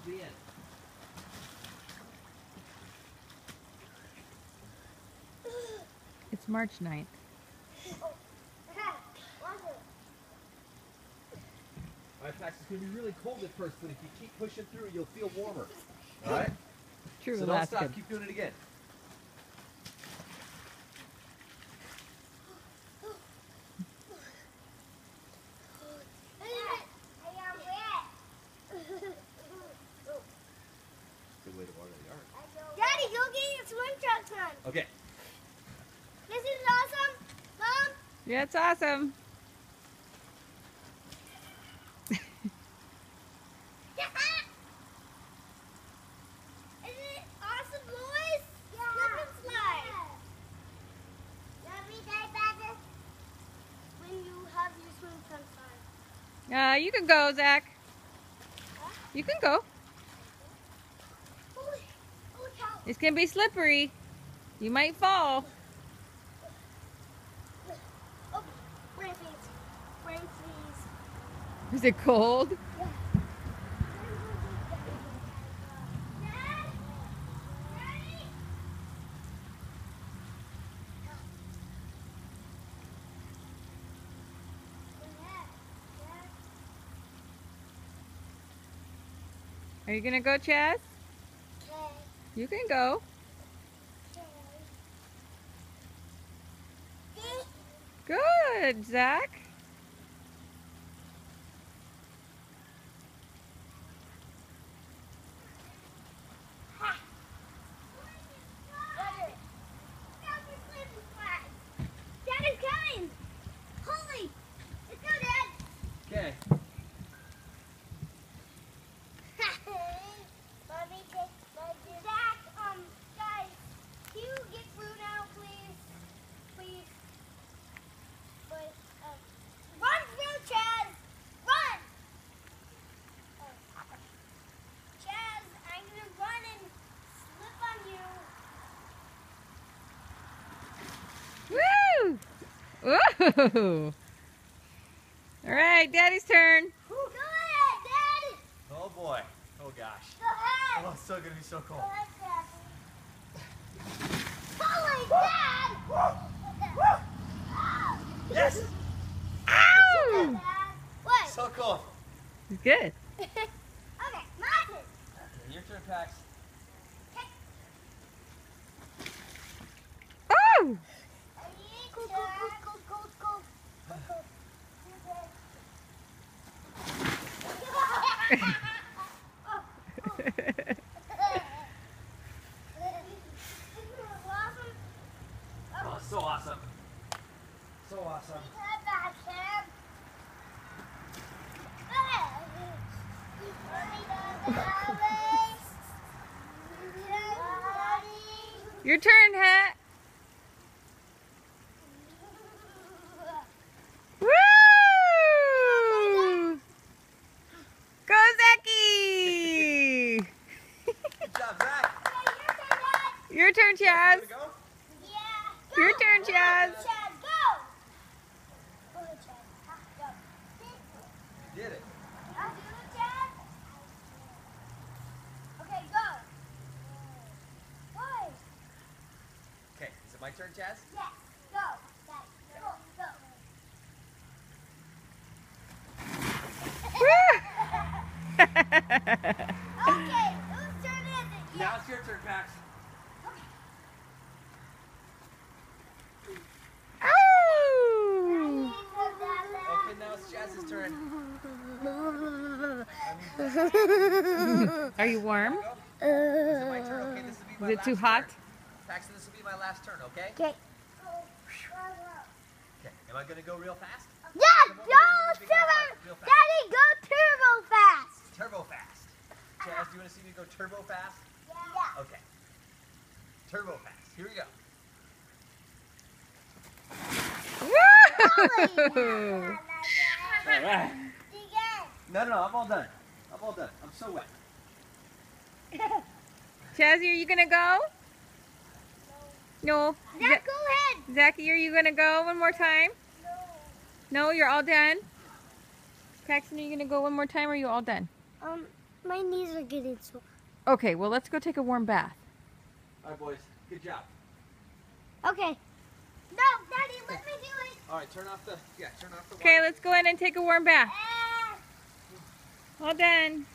to the end. It's March 9th. Alright, Pax, it's going to be really cold at first, but if you keep pushing through, you'll feel warmer. Alright? True, So don't that's stop, good. keep doing it again. Good way to water the yard. Daddy, go get your swim trunks on. Okay. This is awesome, Mom. Yeah, it's awesome. Isn't it awesome, boys? Yeah. Slip and slide. Every day, better when you have your swim trunks on. You can go, Zach. Huh? You can go. Holy cow. It's going to be slippery. You might fall. Oh, brain freeze. Brain freeze. Is it cold? Yeah. Dad? Daddy? Are you going to go, Chaz? Okay. You can go. Good, Zach. Dad is coming! Holy! Let's go, Dad! Okay. Mommy, take my Zach, guys, can you get fruit out, please? Please. But, run through, Chaz! Run! Chaz, I'm gonna run and slip on you. Woo! All right, Daddy's turn. Go ahead, Dad! Oh boy. Oh gosh. Go ahead! Oh, it's still going to be so cold. Go ahead, Dad. Holy Dad! Yes! Ow! Dad. What? So cold. It's good. Okay, my turn. Okay, your turn, Pax. Oh! Cool, cool, cool, cool, cool, cool, cool. Oh, so awesome. So awesome. Your turn, Hat. Woo! Go, Zachy! Good job, Zach. Your turn, Chaz. Ready to go? Your turn, Chaz. You did it. Okay, is it my turn, Chaz? Yes, go. Go, go. Okay, whose turn is it? Now it's your turn, Pax. Ow! Okay, now it's Chaz's turn. Are you warm? Is it my turn? Okay, this will be my Is it last too hot? turn. Paxton, this will be my last turn, okay? Okay. Okay, am I going to go real fast? Yeah, go turbo! Daddy, go turbo fast! Turbo fast. Chaz, do you want to see me go turbo fast? Yeah. Okay. Turbo fast. Here we go. Woo! All right. No, I'm all done. I'm all done. I'm so wet. Chazzy, are you gonna go? No. Zach, go ahead. Zachy, are you gonna go one more time? No, you're all done? Paxton, are you gonna go one more time or are you all done? My knees are getting sore. Okay, well, let's go take a warm bath. All right, boys. Good job. Okay. No, Daddy, let me do it. All right, turn off the water. Okay, let's go in and take a warm bath. Ah. All done.